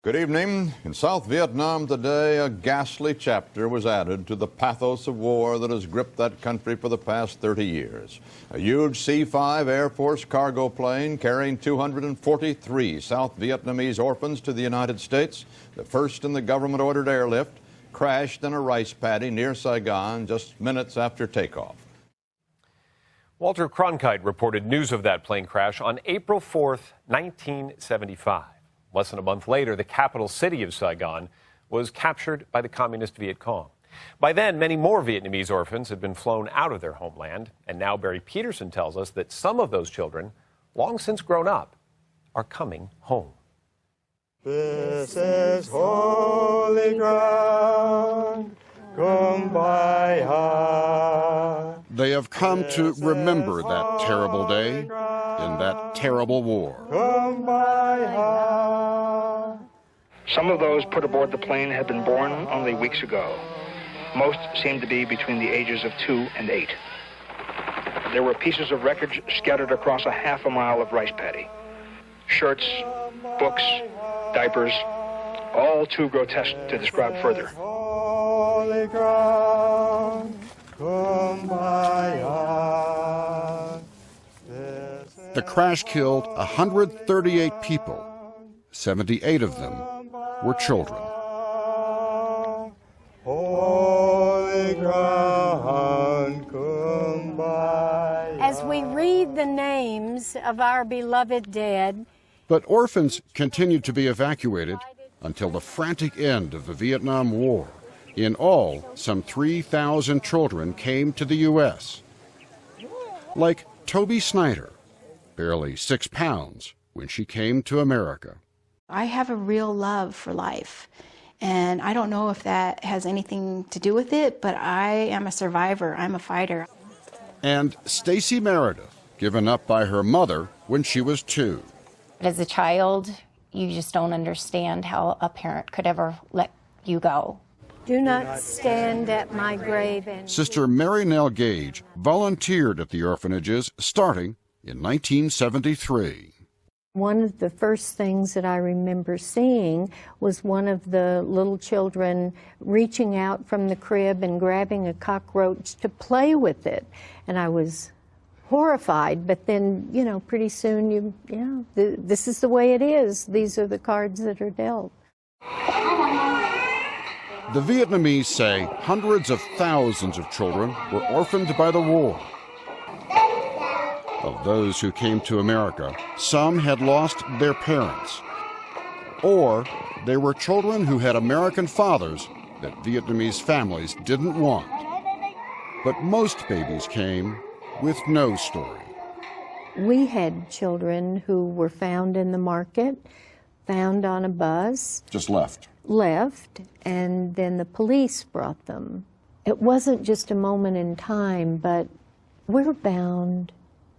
Good evening. In South Vietnam today, a ghastly chapter was added to the pathos of war that has gripped that country for the past 30 years. A huge C-5 Air Force cargo plane carrying 243 South Vietnamese orphans to the United States, the first in the government-ordered airlift, crashed in a rice paddy near Saigon just minutes after takeoff. Walter Cronkite reported news of that plane crash on April 4th, 1975. Less than a month later, the capital city of Saigon was captured by the communist Viet Cong. By then, many more Vietnamese orphans had been flown out of their homeland, and now Barry Petersen tells us that some of those children, long since grown up, are coming home. This is holy ground, come by heart. They have come to remember that terrible day in that terrible war. Come by heart. Some of those put aboard the plane had been born only weeks ago. Most seemed to be between the ages of 2 and 8. There were pieces of wreckage scattered across a half a mile of rice paddy. Shirts, books, diapers, all too grotesque to describe further. Holy ground, come by heart. The crash killed 138 people. 78 of them were children. Holy ground, come by. As we read the names of our beloved dead, But orphans continued to be evacuated until the frantic end of the Vietnam War. In all, some 3,000 children came to the U.S. Like Toby Snyder, barely 6 pounds when she came to America. I have a real love for life, and I don't know if that has anything to do with it, but I am a survivor. I'm a fighter. And Stacy Meredith, given up by her mother when she was 2. As a child, you just don't understand how a parent could ever let you go. do not stand at my grave. And Sister Mary Nell Gage volunteered at the orphanages starting in 1973. one of the first things that I remember seeing was one of the little children reaching out from the crib and grabbing a cockroach to play with it. And I was horrified, but then, you know, pretty soon, this is the way it is. These are the cards that are dealt. The Vietnamese say hundreds of thousands of children were orphaned by the war. Of those who came to America, some had lost their parents, or they were children who had American fathers that Vietnamese families didn't want. But most babies came with no story. We had children who were found in the market, found on a bus, Just left. and then the police brought them. It wasn't just a moment in time, but we're bound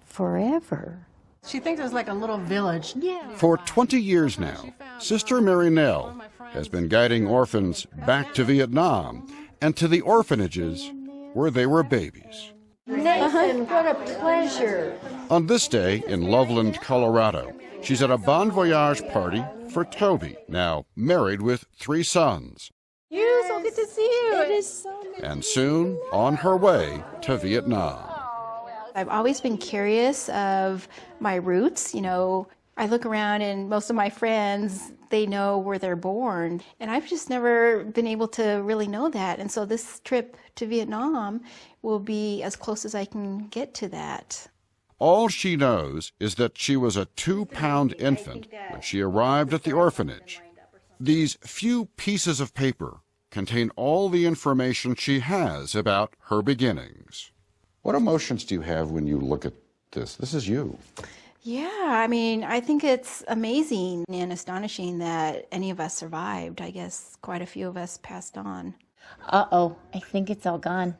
forever. She thinks it's like a little village. Yeah. For 20 years now, Sister Mary Nell has been guiding orphans back to Vietnam and to the orphanages where they were babies. Nathan, what a pleasure. On this day in Loveland, Colorado, she's at a bon voyage party for Toby, now married with 3 sons. You, so good to see you. It is so nice. And soon on her way to Vietnam. I've always been curious of my roots. You know, I look around and most of my friends, they know where they're born. And I've just never been able to really know that. And so this trip to Vietnam will be as close as I can get to that. All she knows is that she was a 2-pound infant when she arrived at the orphanage. These few pieces of paper contain all the information she has about her beginnings. What emotions do you have when you look at this? This is you. Yeah, I mean, I think it's amazing and astonishing that any of us survived. I guess quite a few of us passed on. Uh-oh, I think it's all gone.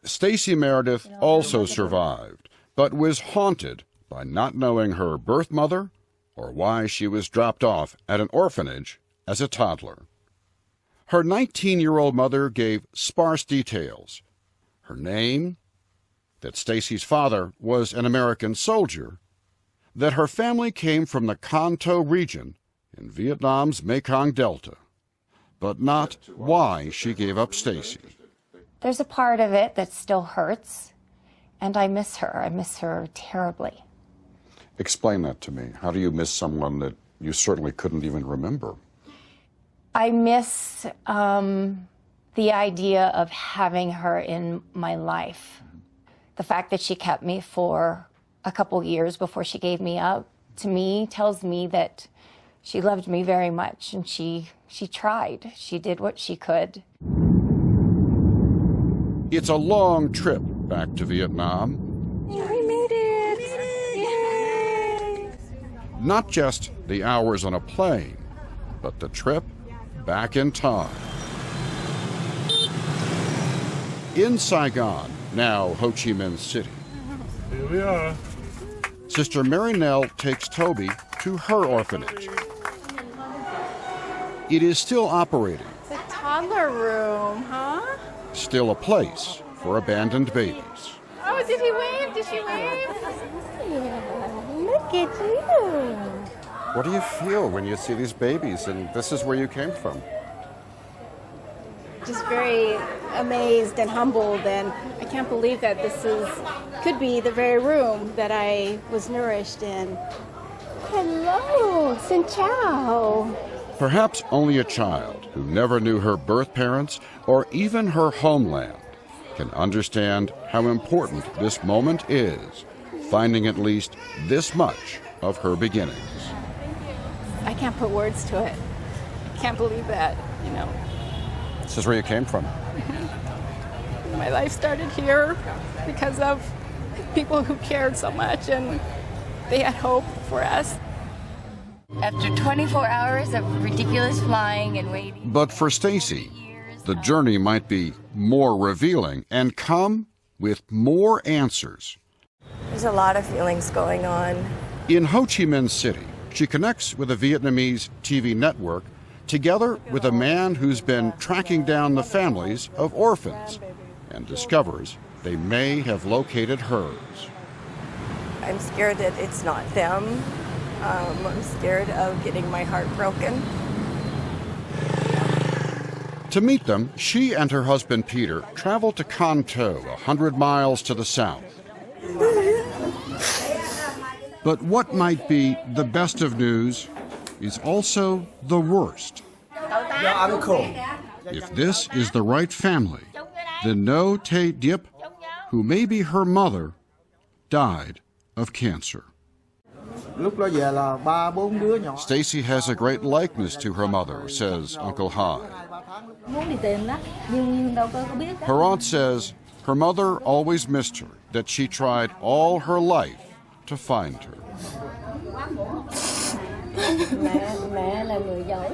Stacy Meredith also survived, but was haunted by not knowing her birth mother or why she was dropped off at an orphanage as a toddler. Her 19-year-old mother gave sparse details. Her name, that Stacy's father was an American soldier, that her family came from the Kanto region in Vietnam's Mekong Delta, but not why she gave up Stacy. There's a part of it that still hurts, and I miss her. I miss her terribly. Explain that to me. How do you miss someone that you certainly couldn't even remember? I miss the idea of having her in my life. The fact that she kept me for a couple years before she gave me up, to me, tells me that she loved me very much, and she tried. She did what she could. It's a long trip back to Vietnam. We made it! Yay! Not just the hours on a plane, but the trip back in time. In Saigon, now Ho Chi Minh City, Here we are. Sister Mary Nell takes Toby to her orphanage. It is still operating, It's a toddler room, huh? still a place for abandoned babies. Oh, did he wave? Did she wave? Look at you. What do you feel when you see these babies and this is where you came from? Just very amazed and humbled, and I can't believe that could be the very room that I was nourished in. Hello, xin chào. Perhaps only a child who never knew her birth parents or even her homeland can understand how important this moment is, finding at least this much of her beginnings. I can't put words to it. I can't believe that, you know. This is where you came from. My life started here because of people who cared so much, and they had hope for us. After 24 hours of ridiculous flying and waiting. But for Stacy, the journey might be more revealing and come with more answers. There's a lot of feelings going on. In Ho Chi Minh City, she connects with a Vietnamese TV network together with a man who's been tracking down the families of orphans and discovers they may have located hers. I'm scared that it's not them. I'm scared of getting my heart broken. To meet them, she and her husband Peter traveled to Can Tho, 100 miles to the south. But what might be the best of news is also the worst. If this is the right family, then No Tay Diep, who may be her mother, died of cancer. Stacy has a great likeness to her mother, says Uncle Hai. Her aunt says her mother always missed her, that she tried all her life to find her.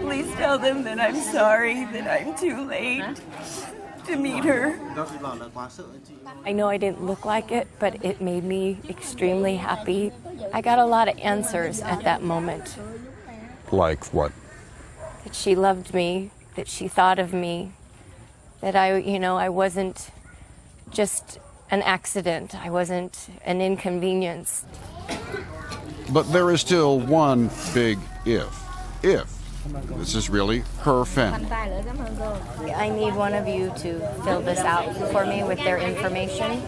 Please tell them that I'm sorry, that I'm too late to meet her. I know I didn't look like it, but it made me extremely happy. I got a lot of answers at that moment. Like what? That she loved me, that she thought of me, that I wasn't just an accident. I wasn't an inconvenience. But there is still one big if. If this is really her family. I need one of you to fill this out for me with their information.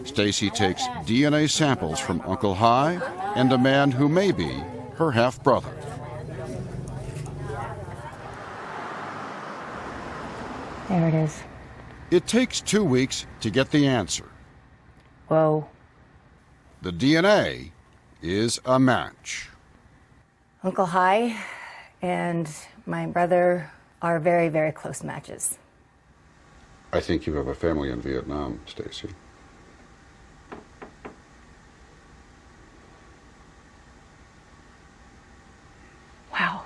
Stacy takes DNA samples from Uncle Hai and a man who may be her half-brother. There it is. It takes 2 weeks to get the answer. Whoa. The DNA is a match. Uncle Hai and my brother are very, very close matches. I think you have a family in Vietnam, Stacy. Wow.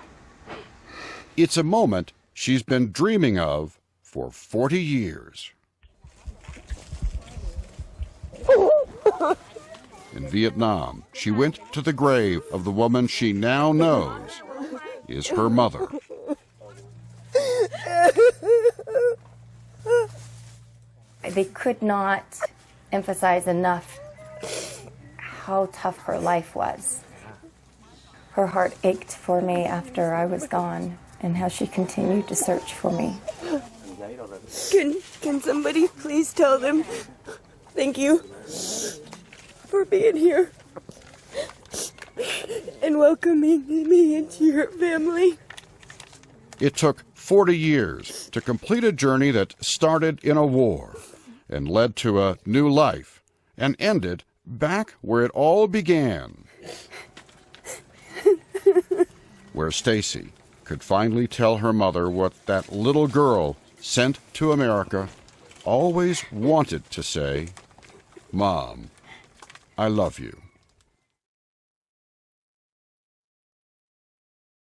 It's a moment she's been dreaming of for 40 years. In Vietnam, she went to the grave of the woman she now knows is her mother. They could not emphasize enough how tough her life was. her heart ached for me after I was gone and how she continued to search for me. Can somebody please tell them thank you for being here and welcoming me into your family? It took 40 years to complete a journey that started in a war and led to a new life and ended back where it all began, where Stacy could finally tell her mother what that little girl sent to America always wanted to say, "Mom, I love you."